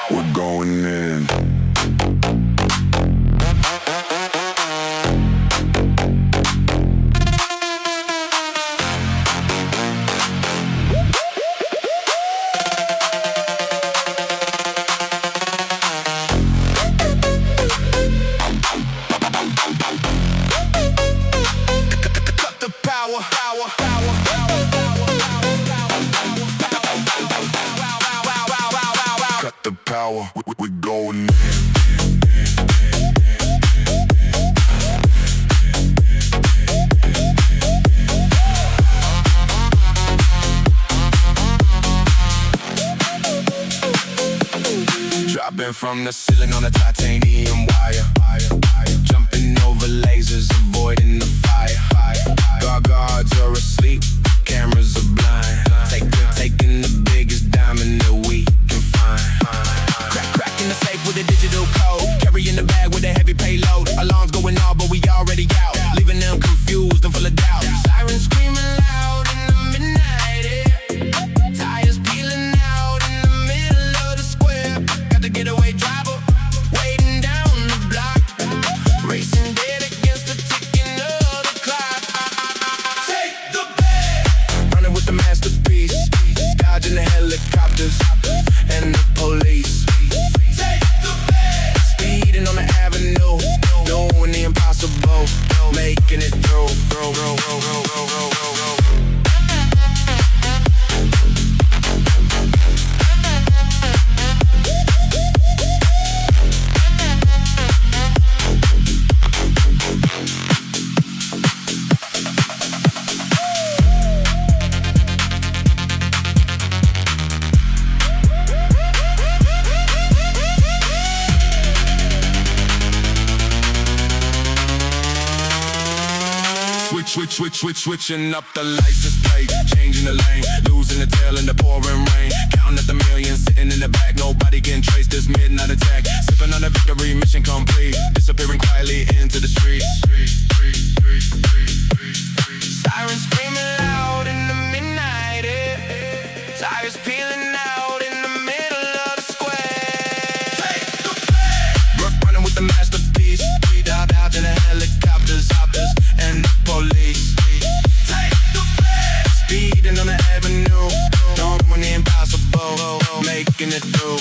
We're going in. We're going in. Dropping from the ceiling on a titanium wire. Jumping over lasers, avoiding the fire. Guards are asleep, cameras are blind. Taking the biggest diamond that we can find. Cracking the safe with a digital code. Carrying the bag with a heavy payload. Alarms going off, but we already out. Leaving them confused and full of doubt. Sirens screaming loud in the midnight air. Tires peeling out in the middle of the square. Got the getaway driver waiting down the block. Racing dead against the ticking of the clock. Take the bag. Running with the masterpiece. Dodging the helicopters and the police. Take the bag. Speeding on the avenue, doing the impossible, making it through. Switching up the license plate, changing the lane, losing the tail in the pouring rain, counting up the millions, sitting in the back, nobody can trace this midnight attack, sipping on a victory, mission complete, disappearing quietly into the streets. Sirens screaming loud in the midnight air, tires peeling out in the middle of the square. Take the bag. Running with the masterpiece, dodging the helicopters, and the police. Take the bag. Speeding on the avenue, doing the impossible, making it through.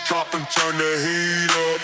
Drop and turn the heat up.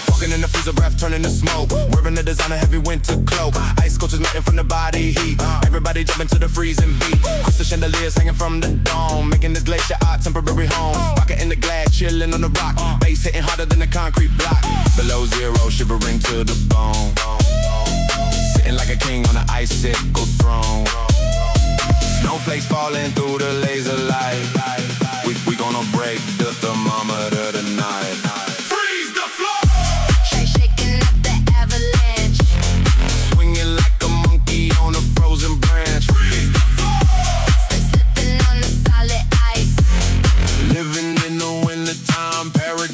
Walking in the freezer, breath turning to smoke. Wearing the designer heavy winter cloak. Ice coaches melting from the body heat. Everybody jumping to the freezing beat. Crystal chandeliers hanging from the dome, making this glacier our temporary home. Rocket in the glass, chilling on the rock. Bass hitting harder than the concrete block. Below zero, shivering to the bone. Sitting like a king on an icicle throne. Snowflakes falling through the laser light. We gonna break the thermometer tonight. Freeze the floor. Shaking up the avalanche. Swinging like a monkey on a frozen branch. Freeze the floor. Stay slipping on the solid ice. Living in the wintertime paradise.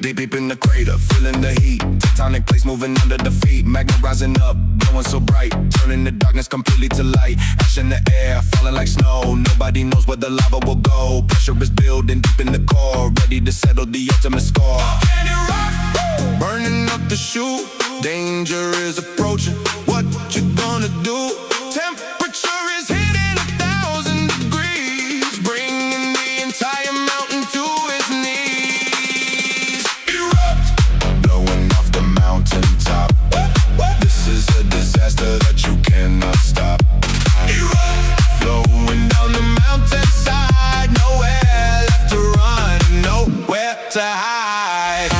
deep in the crater, feeling the heat. Tectonic plates moving under the feet. Magnet rising up, glowing so bright, turning the darkness completely to light. Ash in the air, falling like snow. Nobody knows where the lava will go. Pressure is building deep in the core, ready to settle the ultimate score. Volcanic rock, burning up the chute. Danger is approaching. What you gonna do? Temperature is hitting 1,000 degrees, bringing the entire mountain to its knees. Erupt, blowing off the mountaintop. This is a disaster that you cannot stop. Erupt, flowing down the mountainside. Nowhere left to run, and nowhere to hide.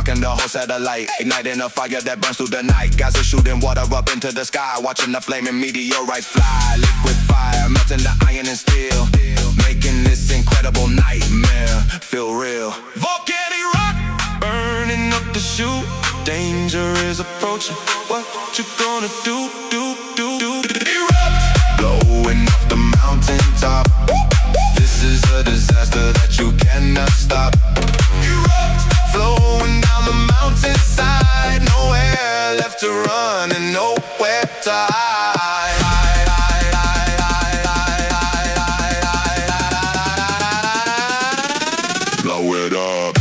The whole satellite, igniting a fire that burns through the night. Guys are shooting water up into the sky, watching the flaming meteorites fly. Liquid fire, melting the iron and steel, making this incredible nightmare feel real. Volcanic rock, burning up the chute. Danger is approaching. What you gonna do? Erupt, blowing off the mountaintop. This is a disaster that you cannot stop. Erupt, flowing down the mountainside. Nowhere left to run and nowhere to hide. Blow it up.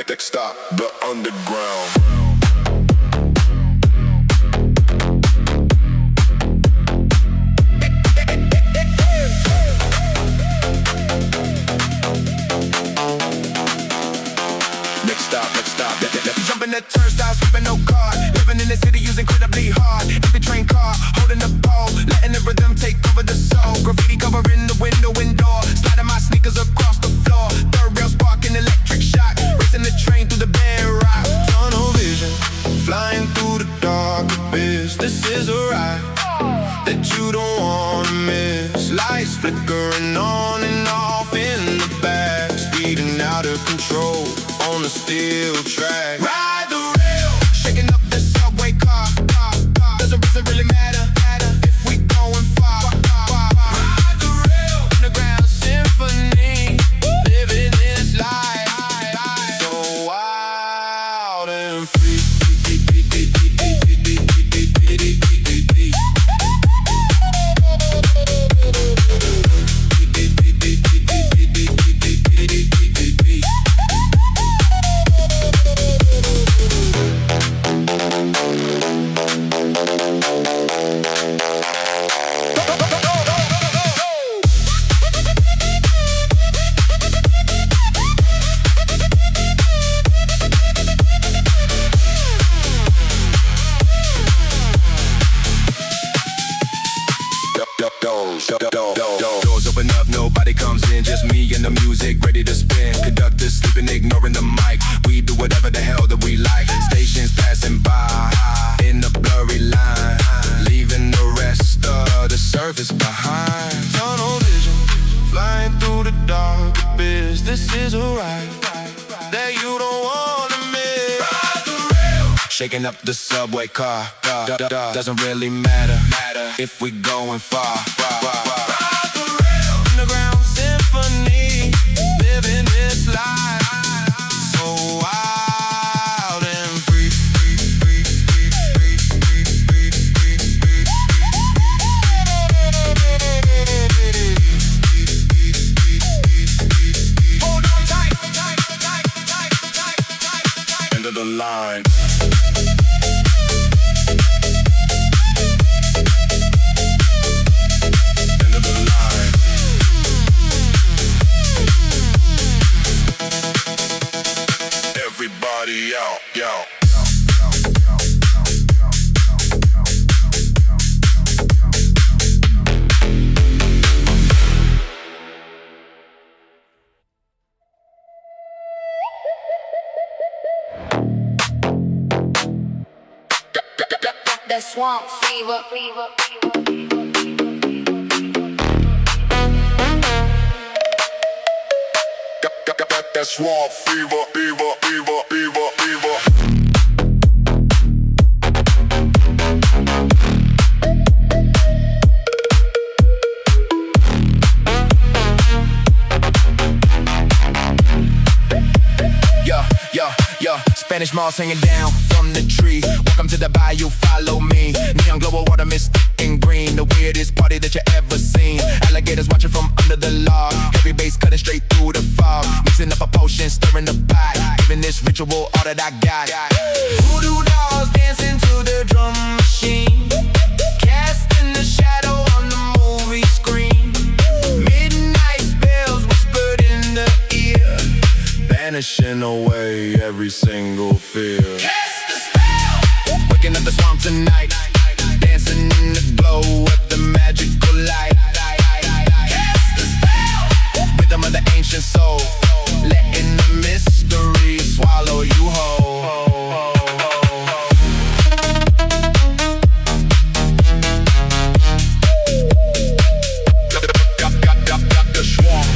Next stop, the underground. Next stop, jumping the turnstile, skipping no car. Living in the city, using incredibly hard. Empty train car, holding the pole, letting the rhythm take over the soul. Graffiti covering the window and door, sliding my sneakers across the floor. Third rail sparking electric shock, racing the train through the bedrock. Tunnel vision, flying through the dark abyss. This is a ride that you don't wanna miss. Lights flickering on and off in the back, speeding out of control on the steel track. Ride the rail, shaking up the subway car. Doesn't really matter if we going far. Ride the rail, underground symphony, living this life so wild and free. Doors open up, nobody comes in, just me and the music ready to spin. Conductors sleeping, ignoring the mic. We do whatever the hell that we like. Stations passing by in the blurry line, leaving the rest of the surface behind. Tunnel vision, flying through the dark abyss. This is a ride that you don't wanna miss. Ride the rail, shaking up the subway car. Doesn't really matter if we going far. Ride the rail, underground symphony, living this life so wild and free. of the line. End of the line. Everybody out, yo. That swamp fever. Got that swamp fever, fever, fever, fever, fever. Spanish moss hanging down from the tree. Welcome to the bayou, follow me. Neon global water mist and green. The weirdest party that you ever seen. Alligators watching from under the log. Heavy bass cutting straight through the fog. Mixing up a potion, stirring the pot. Giving this ritual all that I got. Voodoo dolls dancing to the drum machine. Casting the shadow on the movie screen. Midnight spells whispered in the ear. Banishing away every single fear. Cast the spell! Waking up the swamp tonight. Dancing in the glow of the magical light. Cast the spell! Rhythm of the ancient soul. Letting the mystery swallow you whole. Got the swamp.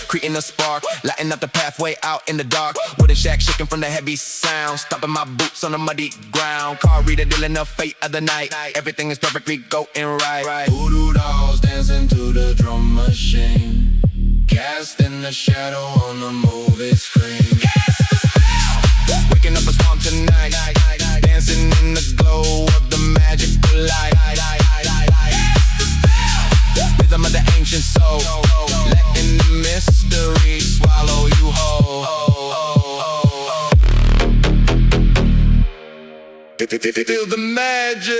Creating a spark, lighting up the pathway out in the dark. Wooden shack shaking from the heavy sound. Stomping my boots on the muddy ground. Car reader dealing the fate of the night. Everything is perfectly going right. Voodoo dolls dancing to the drum machine. Casting the shadow on the movie screen. Cast the spell! Waking up a swamp tonight. Dancing in the glow of the magical light. Cast the spell! Rhythm of the ancient soul. Letting the mystery swallow you whole. Feel the magic.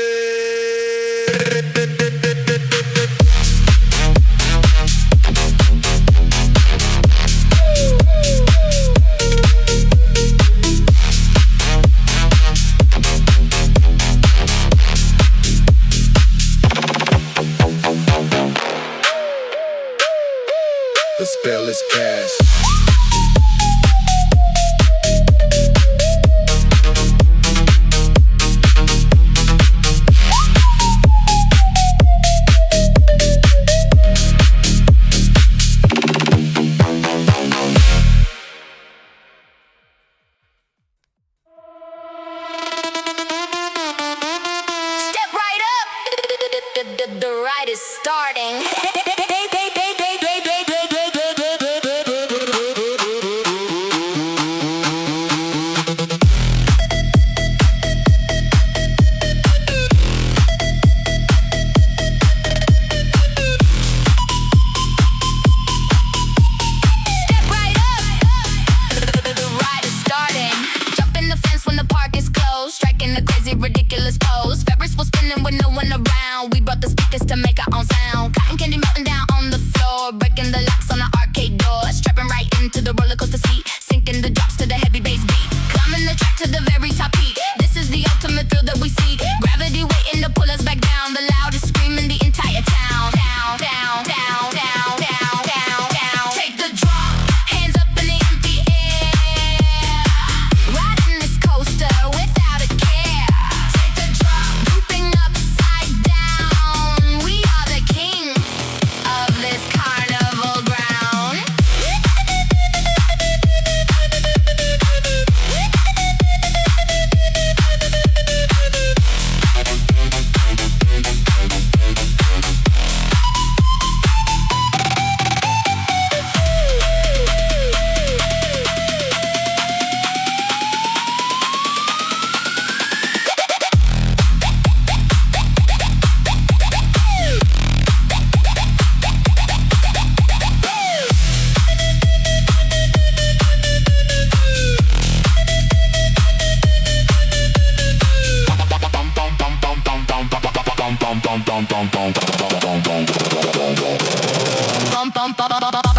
The spell is cast. Step right up. The ride is starting. Ridiculous pose. Ferris was spinning with no one around. We brought the speakers to make our own sound. Cotton candy melting down. Bumper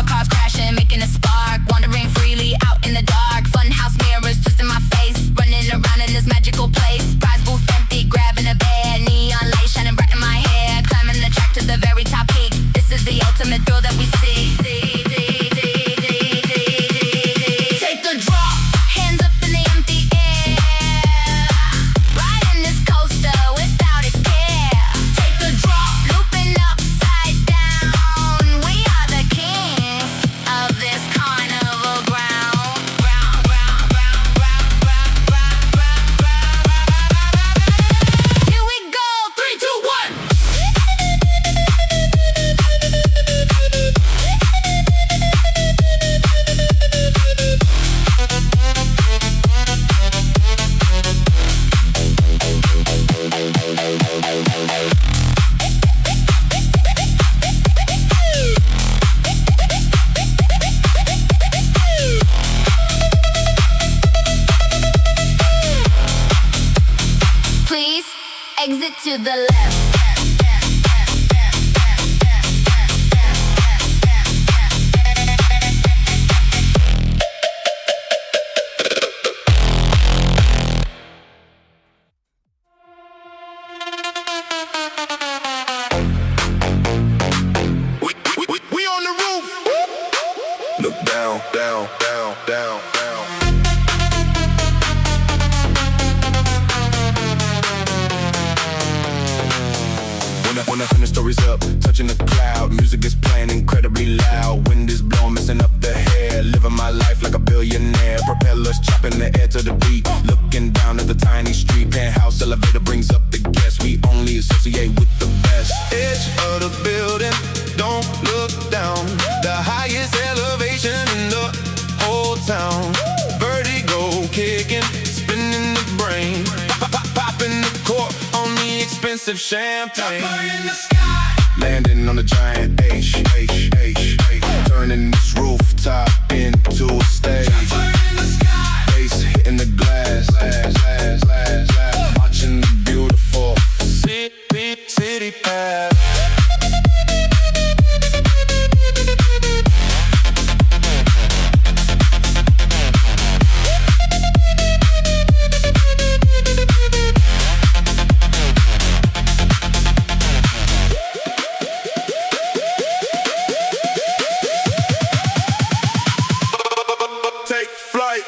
cars crashing, making a spark. Wandering freely out in the dark. Funhouse mirrors twisting my face. Running around in this magical place. Prize booth empty, grabbing a bed. Neon light shining bright in my hair. Climbing the track to the very top peak. This is the ultimate thrill that we see. Take the drop. Hands up in the empty air. Riding this coaster without a care. Take the drop. Looping upside down. We are the kings of this carnival ground. Here we go. 3, 2, 1. Please exit to the left. We on the roof. Look down, down, down, down, down. When I finish stories up, touching the cloud. Music is playing incredibly loud. Wind is blowing, messing up the hair. Living my life like a billionaire. Propellers chopping the air to the beat. Looking down at the tiny street. Penthouse elevator brings up the guests. We only associate with the best. Edge of the building, don't look down. The highest elevation in the whole town. Vertigo kicking, spinning the brain. Popping the cork on the expensive champagne. In the sky. Landing on a giant H. Turning this rooftop into a stage. In the sky. Bass hitting the glass. Watching the beautiful city pass. Take flight.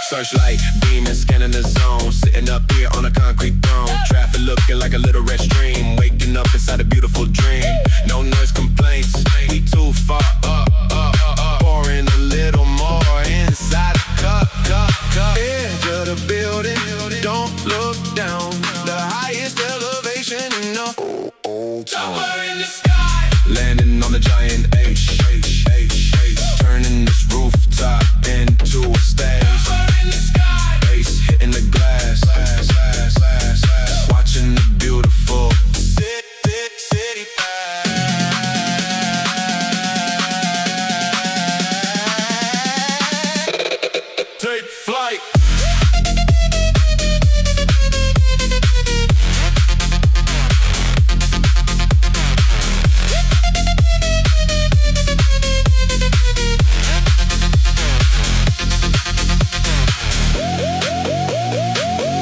Searchlight, beaming, scanning the zone. Sitting up here on a concrete throne. Traffic looking like a little red stream. Waking up inside a beautiful dream. No noise complaints, we too far up. Pouring a little more inside the cup. Edge of the building, don't look down. The highest elevation in the whole town. In the sky. Landing on a giant H. Turning this rooftop into a stage. In the sky. Bass hitting the glass. Watching the beautiful city pass. Take flight.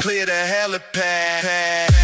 Clear the helipad.